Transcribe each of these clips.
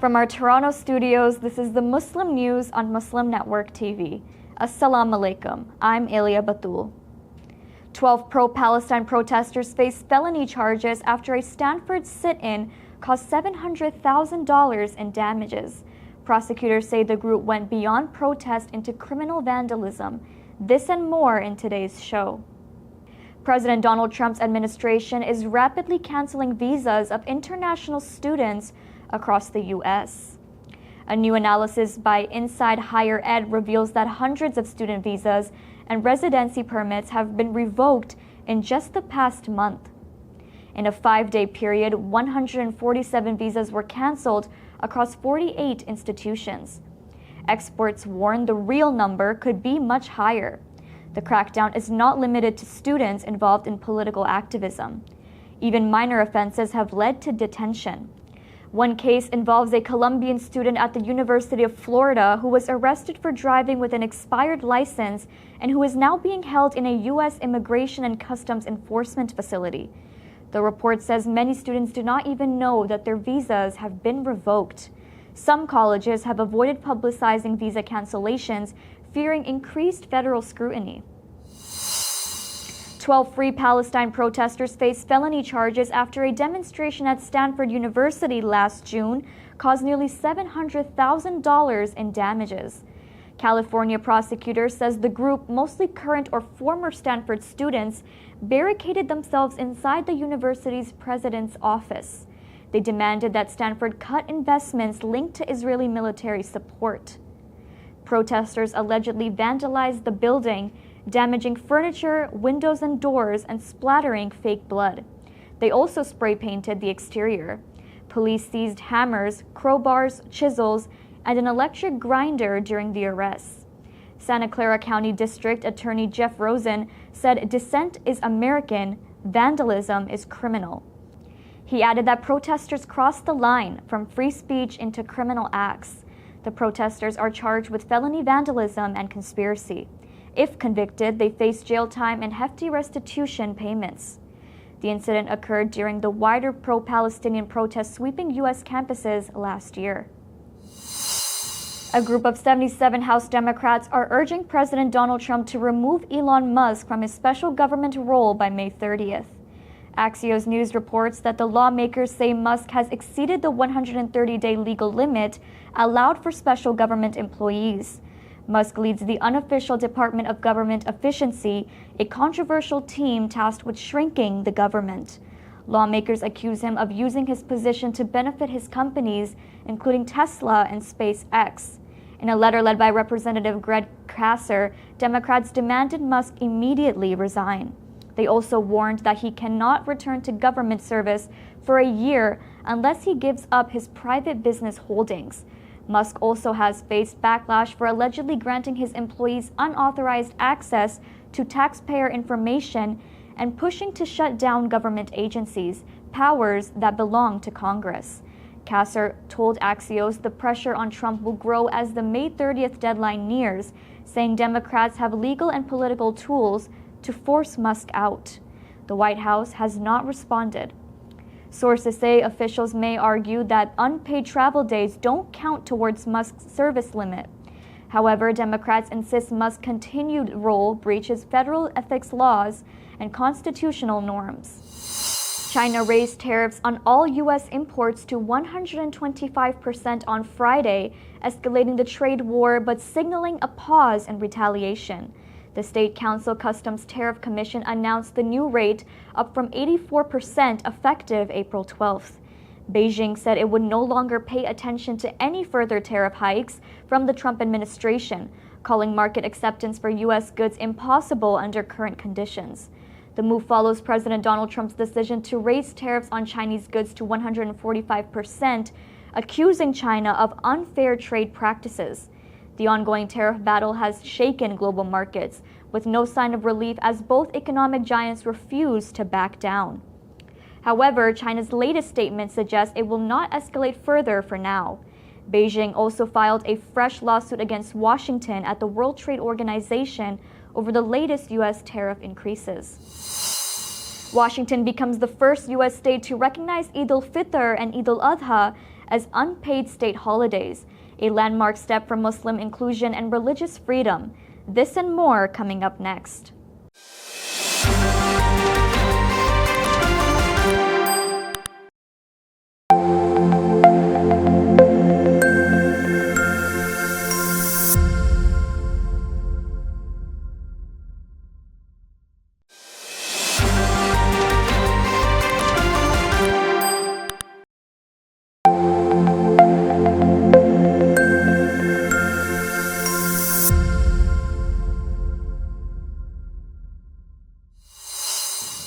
From our Toronto studios, this is the Muslim News on Muslim Network TV. Assalamu alaikum. I'm Aylia Batool. 12 pro-Palestine protesters face felony charges after a Stanford sit-in cost $700,000 in damages. Prosecutors say the group went beyond protest into criminal vandalism. This and more in today's show. President Donald Trump's administration is rapidly canceling visas of international students across the U.S. A new analysis by Inside Higher Ed reveals that hundreds of student visas and residency permits have been revoked in just the past month. In a 5-day period, 147 visas were canceled across 48 institutions. Experts warn the real number could be much higher. The crackdown is not limited to students involved in political activism. Even minor offenses have led to detention. One case involves a Colombian student at the University of Florida who was arrested for driving with an expired license and who is now being held in a U.S. Immigration and Customs Enforcement facility. The report says many students do not even know that their visas have been revoked. Some colleges have avoided publicizing visa cancellations, fearing increased federal scrutiny. 12 Free Palestine protesters face felony charges after a demonstration at Stanford University last June caused nearly $700,000 in damages. California prosecutors says the group, mostly current or former Stanford students, barricaded themselves inside the university's president's office. They demanded that Stanford cut investments linked to Israeli military support. Protesters allegedly vandalized the building, damaging furniture, windows and doors, and splattering fake blood. They also spray-painted the exterior. Police seized hammers, crowbars, chisels, and an electric grinder during the arrests. Santa Clara County District Attorney Jeff Rosen said dissent is American, vandalism is criminal. He added that protesters crossed the line from free speech into criminal acts. The protesters are charged with felony vandalism and conspiracy. If convicted, they face jail time and hefty restitution payments. The incident occurred during the wider pro-Palestinian protests sweeping U.S. campuses last year. A group of 77 House Democrats are urging President Donald Trump to remove Elon Musk from his special government role by May 30th. Axios News reports that the lawmakers say Musk has exceeded the 130-day legal limit allowed for special government employees. Musk leads the unofficial Department of Government Efficiency, a controversial team tasked with shrinking the government. Lawmakers accuse him of using his position to benefit his companies, including Tesla and SpaceX. In a letter led by Representative Greg Casser, Democrats demanded Musk immediately resign. They also warned that he cannot return to government service for a year unless he gives up his private business holdings. Musk also has faced backlash for allegedly granting his employees unauthorized access to taxpayer information and pushing to shut down government agencies, powers that belong to Congress. Casser told Axios the pressure on Trump will grow as the May 30th deadline nears, saying Democrats have legal and political tools to force Musk out. The White House has not responded. Sources say officials may argue that unpaid travel days don't count towards Musk's service limit. However, Democrats insist Musk's continued role breaches federal ethics laws and constitutional norms. China raised tariffs on all U.S. imports to 125% on Friday, escalating the trade war but signaling a pause in retaliation. The State Council Customs Tariff Commission announced the new rate, up from 84% effective April 12th. Beijing said it would no longer pay attention to any further tariff hikes from the Trump administration, calling market acceptance for U.S. goods impossible under current conditions. The move follows President Donald Trump's decision to raise tariffs on Chinese goods to 145%, accusing China of unfair trade practices. The ongoing tariff battle has shaken global markets, with no sign of relief as both economic giants refuse to back down. However, China's latest statement suggests it will not escalate further for now. Beijing also filed a fresh lawsuit against Washington at the World Trade Organization over the latest U.S. tariff increases. Washington becomes the first U.S. state to recognize Eid al-Fitr and Eid al-Adha as unpaid state holidays, a landmark step for Muslim inclusion and religious freedom. This and more coming up next.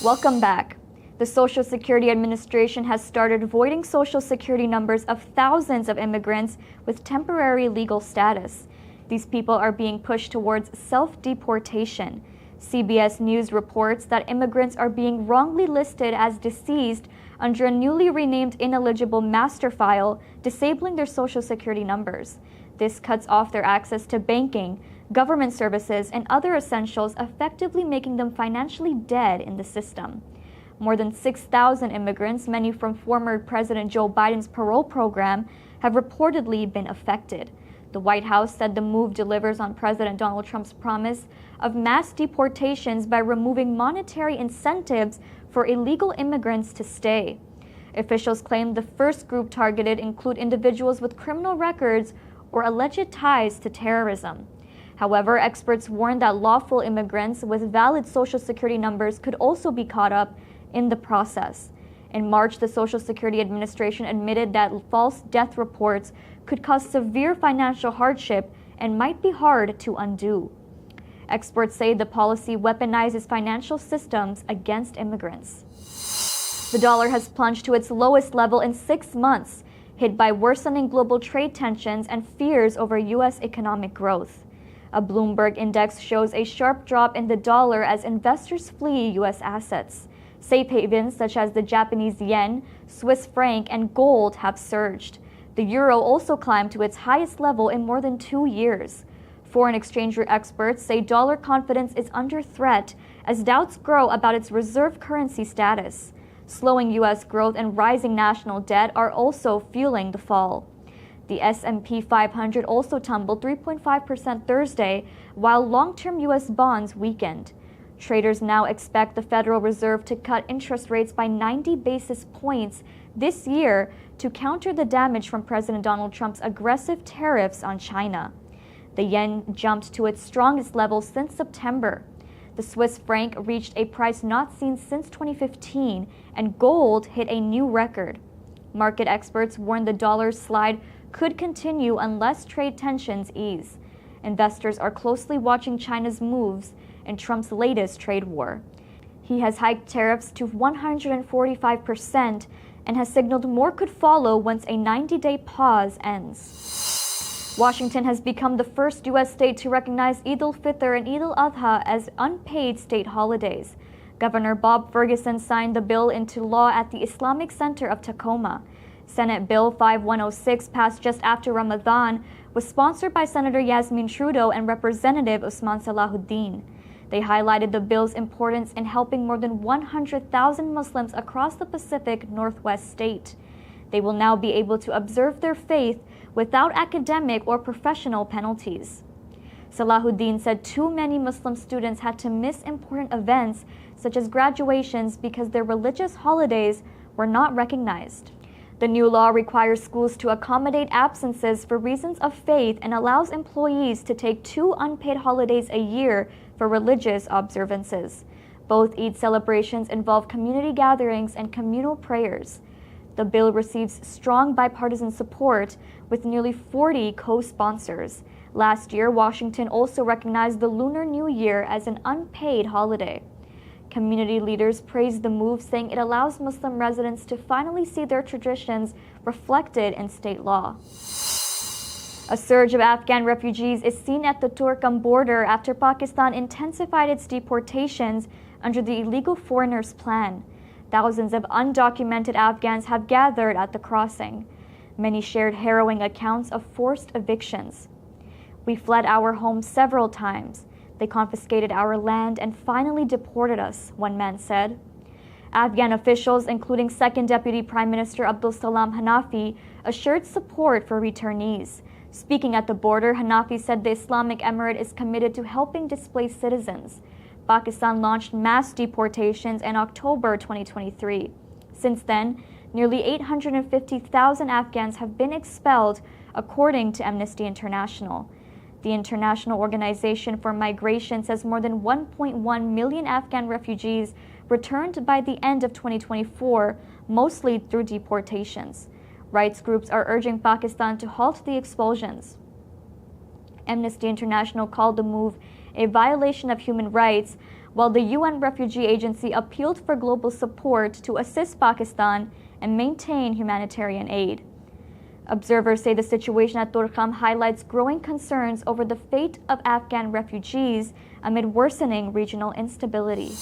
Welcome back. The Social Security Administration has started voiding Social Security numbers of thousands of immigrants with temporary legal status. These people are being pushed towards self-deportation. CBS News reports that immigrants are being wrongly listed as deceased under a newly renamed ineligible master file, disabling their Social Security numbers. This cuts off their access to banking, government services, and other essentials, effectively making them financially dead in the system. More than 6,000 immigrants, many from former President Joe Biden's parole program, have reportedly been affected. The White House said the move delivers on President Donald Trump's promise of mass deportations by removing monetary incentives for illegal immigrants to stay. Officials claim the first group targeted include individuals with criminal records or alleged ties to terrorism. However, experts warn that lawful immigrants with valid Social Security numbers could also be caught up in the process. In March, the Social Security Administration admitted that false death reports could cause severe financial hardship and might be hard to undo. Experts say the policy weaponizes financial systems against immigrants. The dollar has plunged to its lowest level in 6 months, hit by worsening global trade tensions and fears over U.S. economic growth. A Bloomberg index shows a sharp drop in the dollar as investors flee U.S. assets. Safe havens such as the Japanese yen, Swiss franc, and gold have surged. The euro also climbed to its highest level in more than 2 years. Foreign exchange experts say dollar confidence is under threat as doubts grow about its reserve currency status. Slowing U.S. growth and rising national debt are also fueling the fall. The S&P 500 also tumbled 3.5% Thursday, while long-term U.S. bonds weakened. Traders now expect the Federal Reserve to cut interest rates by 90 basis points this year to counter the damage from President Donald Trump's aggressive tariffs on China. The yen jumped to its strongest level since September. The Swiss franc reached a price not seen since 2015, and gold hit a new record. Market experts warn the dollar's slide could continue unless trade tensions ease. Investors are closely watching China's moves in Trump's latest trade war. He has hiked tariffs to 145% and has signaled more could follow once a 90-day pause ends. Washington has become the first U.S. state to recognize Eid al-Fitr and Eid al-Adha as unpaid state holidays. Governor Bob Ferguson signed the bill into law at the Islamic Center of Tacoma. Senate Bill 5106, passed just after Ramadan, was sponsored by Senator Yasmin Trudeau and Representative Usman Salahuddin. They highlighted the bill's importance in helping more than 100,000 Muslims across the Pacific Northwest state. They will now be able to observe their faith without academic or professional penalties. Salahuddin said too many Muslim students had to miss important events such as graduations because their religious holidays were not recognized. The new law requires schools to accommodate absences for reasons of faith and allows employees to take 2 unpaid holidays a year for religious observances. Both Eid celebrations involve community gatherings and communal prayers. The bill receives strong bipartisan support with nearly 40 co-sponsors. Last year, Washington also recognized the Lunar New Year as an unpaid holiday. Community leaders praised the move, saying it allows Muslim residents to finally see their traditions reflected in state law. A surge of Afghan refugees is seen at the Torkham border after Pakistan intensified its deportations under the illegal foreigners plan. Thousands of undocumented Afghans have gathered at the crossing. Many shared harrowing accounts of forced evictions. "We fled our homes several times. They confiscated our land and finally deported us," one man said. Afghan officials, including Second Deputy Prime Minister Abdul Salam Hanafi, assured support for returnees. Speaking at the border, Hanafi said the Islamic Emirate is committed to helping displaced citizens. Pakistan launched mass deportations in October 2023. Since then, nearly 850,000 Afghans have been expelled, according to Amnesty International. The International Organization for Migration says more than 1.1 million Afghan refugees returned by the end of 2024, mostly through deportations. Rights groups are urging Pakistan to halt the expulsions. Amnesty International called the move a violation of human rights, while the UN Refugee Agency appealed for global support to assist Pakistan and maintain humanitarian aid. Observers say the situation at Torkham highlights growing concerns over the fate of Afghan refugees amid worsening regional instability.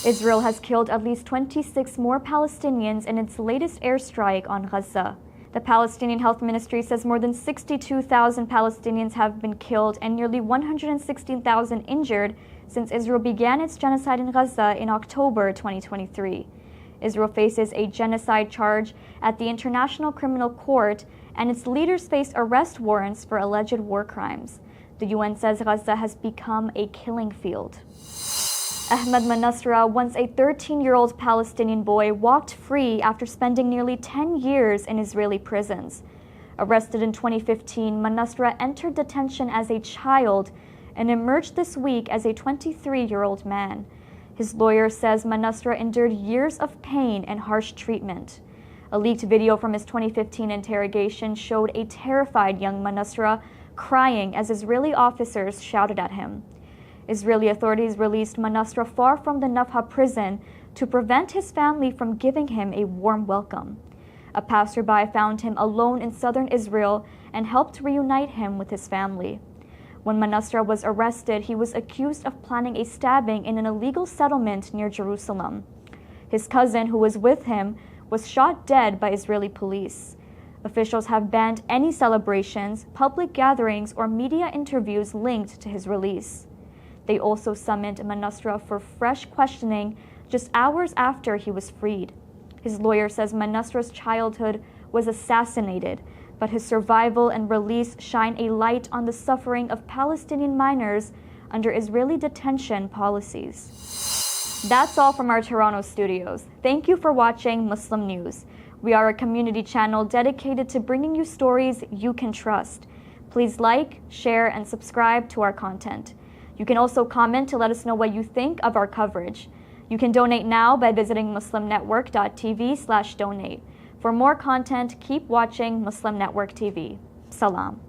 Israel has killed at least 26 more Palestinians in its latest airstrike on Gaza. The Palestinian Health Ministry says more than 62,000 Palestinians have been killed and nearly 116,000 injured since Israel began its genocide in Gaza in October 2023. Israel faces a genocide charge at the International Criminal Court, and its leaders face arrest warrants for alleged war crimes. The UN says Gaza has become a killing field. Ahmed Manasra, once a 13-year-old Palestinian boy, walked free after spending nearly 10 years in Israeli prisons. Arrested in 2015, Manasra entered detention as a child and emerged this week as a 23-year-old man. His lawyer says Manasra endured years of pain and harsh treatment. A leaked video from his 2015 interrogation showed a terrified young Manasra crying as Israeli officers shouted at him. Israeli authorities released Manasra far from the Nafha prison to prevent his family from giving him a warm welcome. A passerby found him alone in southern Israel and helped reunite him with his family. When Manasra was arrested, he was accused of planning a stabbing in an illegal settlement near Jerusalem. His cousin, who was with him, was shot dead by Israeli police. Officials have banned any celebrations, public gatherings, or media interviews linked to his release. They also summoned Manasra for fresh questioning just hours after he was freed. His lawyer says Manasra's childhood was assassinated, but his survival and release shine a light on the suffering of Palestinian minors under Israeli detention policies. That's all from our Toronto studios. Thank you for watching Muslim News. We are a community channel dedicated to bringing you stories you can trust. Please like, share, and subscribe to our content. You can also comment to let us know what you think of our coverage. You can donate now by visiting muslimnetwork.tv/donate. For more content, keep watching Muslim Network TV. Salam.